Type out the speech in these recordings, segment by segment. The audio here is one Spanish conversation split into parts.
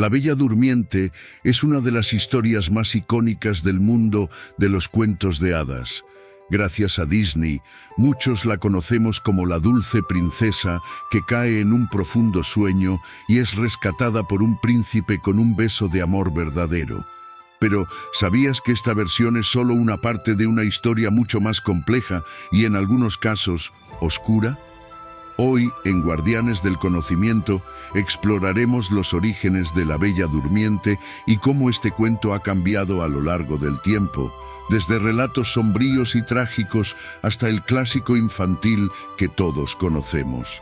La Bella Durmiente es una de las historias más icónicas del mundo de los cuentos de hadas. Gracias a Disney, muchos la conocemos como la dulce princesa que cae en un profundo sueño y es rescatada por un príncipe con un beso de amor verdadero. Pero, ¿sabías que esta versión es solo una parte de una historia mucho más compleja y en algunos casos, oscura? Hoy, en Guardianes del Conocimiento, exploraremos los orígenes de la Bella Durmiente y cómo este cuento ha cambiado a lo largo del tiempo, desde relatos sombríos y trágicos hasta el clásico infantil que todos conocemos.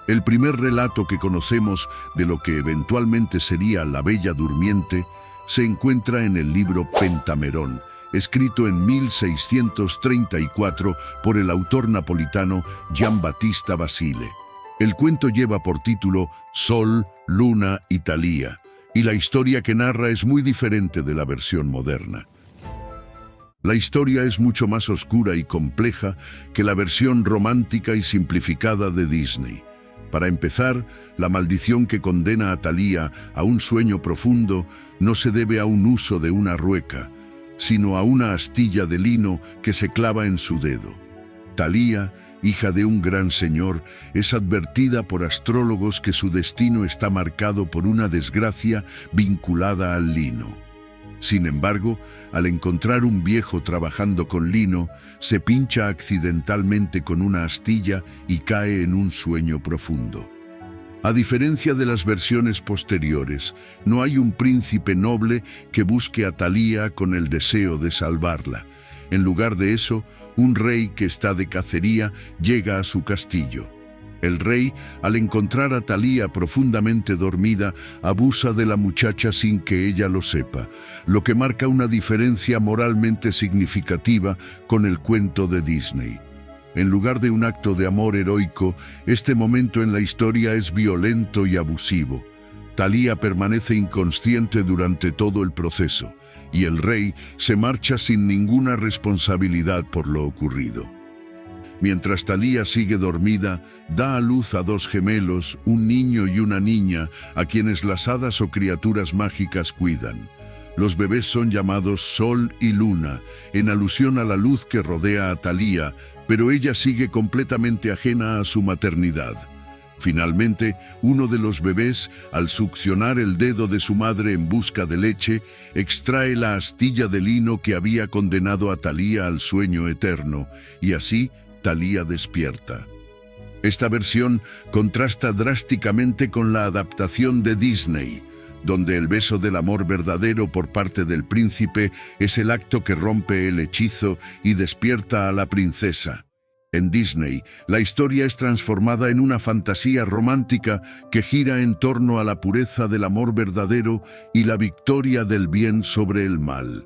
El primer relato que conocemos de lo que eventualmente sería la Bella Durmiente se encuentra en el libro Pentamerón, escrito en 1634 por el autor napolitano Giambattista Basile. El cuento lleva por título Sol, Luna y Thalía, y la historia que narra es muy diferente de la versión moderna. La historia es mucho más oscura y compleja que la versión romántica y simplificada de Disney. Para empezar, la maldición que condena a Thalía a un sueño profundo no se debe a un uso de una rueca, sino a una astilla de lino que se clava en su dedo. Thalía, hija de un gran señor, es advertida por astrólogos que su destino está marcado por una desgracia vinculada al lino. Sin embargo, al encontrar un viejo trabajando con lino, se pincha accidentalmente con una astilla y cae en un sueño profundo. A diferencia de las versiones posteriores, no hay un príncipe noble que busque a Thalía con el deseo de salvarla. En lugar de eso, un rey que está de cacería llega a su castillo. El rey, al encontrar a Thalía profundamente dormida, abusa de la muchacha sin que ella lo sepa, lo que marca una diferencia moralmente significativa con el cuento de Disney. En lugar de un acto de amor heroico, este momento en la historia es violento y abusivo. Thalía permanece inconsciente durante todo el proceso, y el rey se marcha sin ninguna responsabilidad por lo ocurrido. Mientras Thalía sigue dormida, da a luz a dos gemelos, un niño y una niña, a quienes las hadas o criaturas mágicas cuidan. Los bebés son llamados Sol y Luna, en alusión a la luz que rodea a Thalía, pero ella sigue completamente ajena a su maternidad. Finalmente, uno de los bebés, al succionar el dedo de su madre en busca de leche, extrae la astilla de lino que había condenado a Thalía al sueño eterno, y así Thalía despierta. Esta versión contrasta drásticamente con la adaptación de Disney, donde el beso del amor verdadero por parte del príncipe es el acto que rompe el hechizo y despierta a la princesa. En Disney, la historia es transformada en una fantasía romántica que gira en torno a la pureza del amor verdadero y la victoria del bien sobre el mal.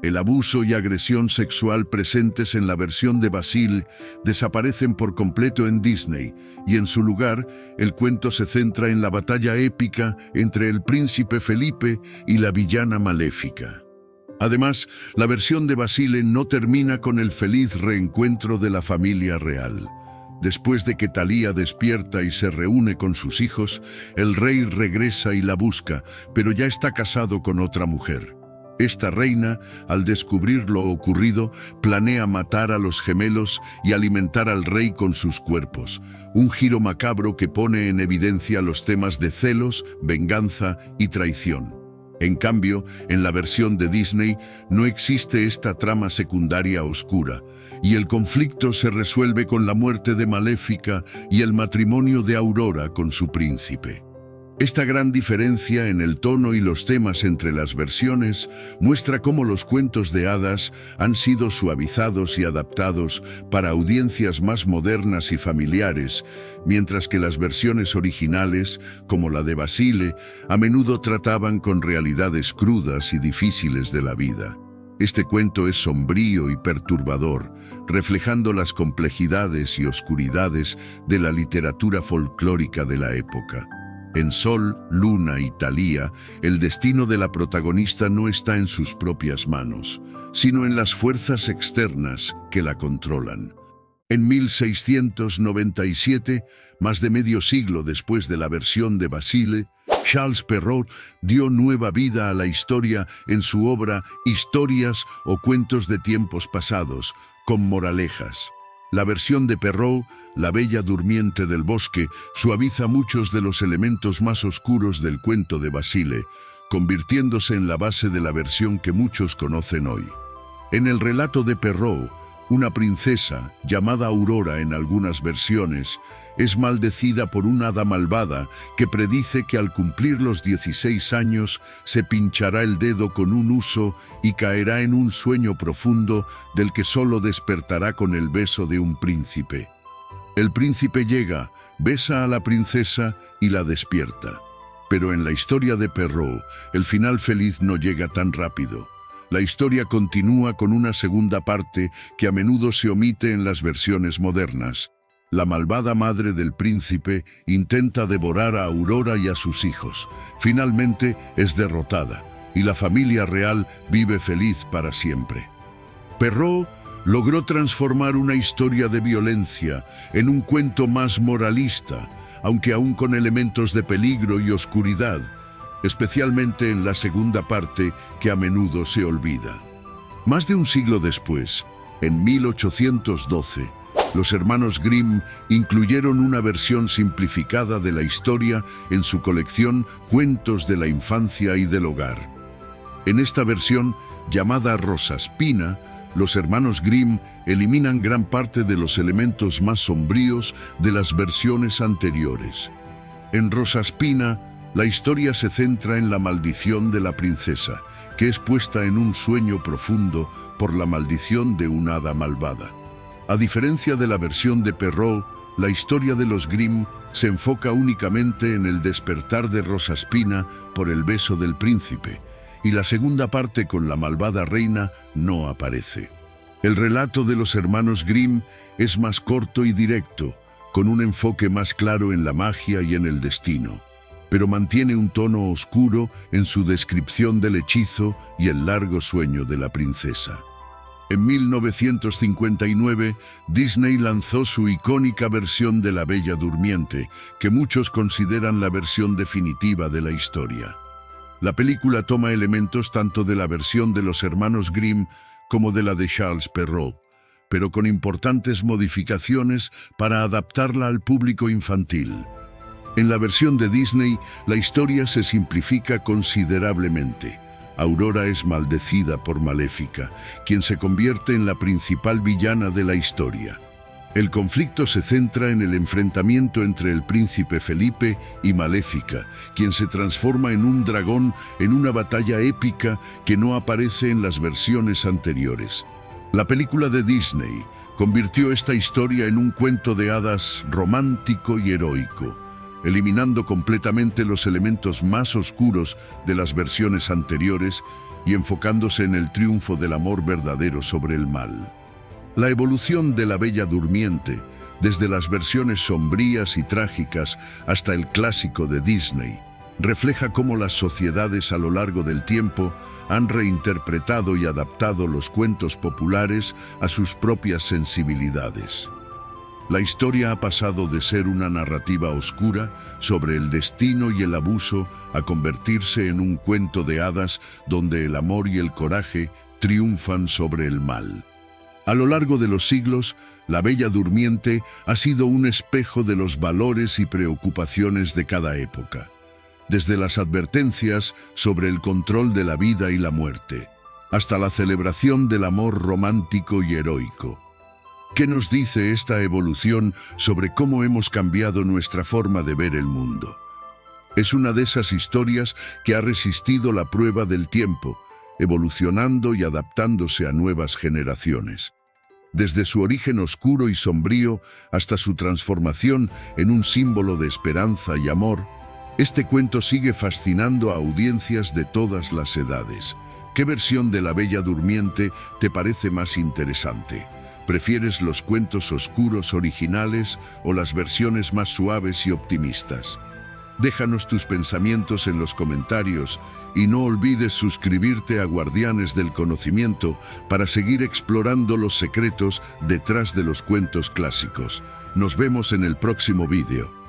El abuso y agresión sexual presentes en la versión de Basile desaparecen por completo en Disney, y en su lugar, el cuento se centra en la batalla épica entre el príncipe Felipe y la villana maléfica. Además, la versión de Basile no termina con el feliz reencuentro de la familia real. Después de que Thalía despierta y se reúne con sus hijos, el rey regresa y la busca, pero ya está casado con otra mujer. Esta reina, al descubrir lo ocurrido, planea matar a los gemelos y alimentar al rey con sus cuerpos, un giro macabro que pone en evidencia los temas de celos, venganza y traición. En cambio, en la versión de Disney no existe esta trama secundaria oscura, y el conflicto se resuelve con la muerte de Maléfica y el matrimonio de Aurora con su príncipe. Esta gran diferencia en el tono y los temas entre las versiones muestra cómo los cuentos de hadas han sido suavizados y adaptados para audiencias más modernas y familiares, mientras que las versiones originales, como la de Basile, a menudo trataban con realidades crudas y difíciles de la vida. Este cuento es sombrío y perturbador, reflejando las complejidades y oscuridades de la literatura folclórica de la época. En Sol, Luna y Thalía, el destino de la protagonista no está en sus propias manos, sino en las fuerzas externas que la controlan. En 1697, más de medio siglo después de la versión de Basile, Charles Perrault dio nueva vida a la historia en su obra Historias o cuentos de tiempos pasados, con moralejas. La versión de Perrault, La Bella Durmiente del Bosque, suaviza muchos de los elementos más oscuros del cuento de Basile, convirtiéndose en la base de la versión que muchos conocen hoy. En el relato de Perrault, una princesa, llamada Aurora en algunas versiones, es maldecida por una hada malvada que predice que al cumplir los 16 años se pinchará el dedo con un huso y caerá en un sueño profundo del que solo despertará con el beso de un príncipe. El príncipe llega, besa a la princesa y la despierta. Pero en la historia de Perrault, el final feliz no llega tan rápido. La historia continúa con una segunda parte que a menudo se omite en las versiones modernas. La malvada madre del príncipe intenta devorar a Aurora y a sus hijos. Finalmente es derrotada y la familia real vive feliz para siempre. Perrault logró transformar una historia de violencia en un cuento más moralista, aunque aún con elementos de peligro y oscuridad, especialmente en la segunda parte que a menudo se olvida. Más de un siglo después, en 1812, los hermanos Grimm incluyeron una versión simplificada de la historia en su colección Cuentos de la Infancia y del Hogar. En esta versión, llamada Rosaspina, los hermanos Grimm eliminan gran parte de los elementos más sombríos de las versiones anteriores. En Rosaspina, la historia se centra en la maldición de la princesa, que es puesta en un sueño profundo por la maldición de una hada malvada. A diferencia de la versión de Perrault, la historia de los Grimm se enfoca únicamente en el despertar de Rosaspina por el beso del príncipe, y la segunda parte con la malvada reina no aparece. El relato de los hermanos Grimm es más corto y directo, con un enfoque más claro en la magia y en el destino, pero mantiene un tono oscuro en su descripción del hechizo y el largo sueño de la princesa. En 1959, Disney lanzó su icónica versión de La Bella Durmiente, que muchos consideran la versión definitiva de la historia. La película toma elementos tanto de la versión de los hermanos Grimm como de la de Charles Perrault, pero con importantes modificaciones para adaptarla al público infantil. En la versión de Disney, la historia se simplifica considerablemente. Aurora es maldecida por Maléfica, quien se convierte en la principal villana de la historia. El conflicto se centra en el enfrentamiento entre el príncipe Felipe y Maléfica, quien se transforma en un dragón en una batalla épica que no aparece en las versiones anteriores. La película de Disney convirtió esta historia en un cuento de hadas romántico y heroico, eliminando completamente los elementos más oscuros de las versiones anteriores y enfocándose en el triunfo del amor verdadero sobre el mal. La evolución de La Bella Durmiente, desde las versiones sombrías y trágicas hasta el clásico de Disney, refleja cómo las sociedades a lo largo del tiempo han reinterpretado y adaptado los cuentos populares a sus propias sensibilidades. La historia ha pasado de ser una narrativa oscura sobre el destino y el abuso a convertirse en un cuento de hadas donde el amor y el coraje triunfan sobre el mal. A lo largo de los siglos, La Bella Durmiente ha sido un espejo de los valores y preocupaciones de cada época, desde las advertencias sobre el control de la vida y la muerte, hasta la celebración del amor romántico y heroico. ¿Qué nos dice esta evolución sobre cómo hemos cambiado nuestra forma de ver el mundo? Es una de esas historias que ha resistido la prueba del tiempo, evolucionando y adaptándose a nuevas generaciones. Desde su origen oscuro y sombrío hasta su transformación en un símbolo de esperanza y amor, este cuento sigue fascinando a audiencias de todas las edades. ¿Qué versión de La Bella Durmiente te parece más interesante? ¿Prefieres los cuentos oscuros originales o las versiones más suaves y optimistas? Déjanos tus pensamientos en los comentarios y no olvides suscribirte a Guardianes del Conocimiento para seguir explorando los secretos detrás de los cuentos clásicos. Nos vemos en el próximo vídeo.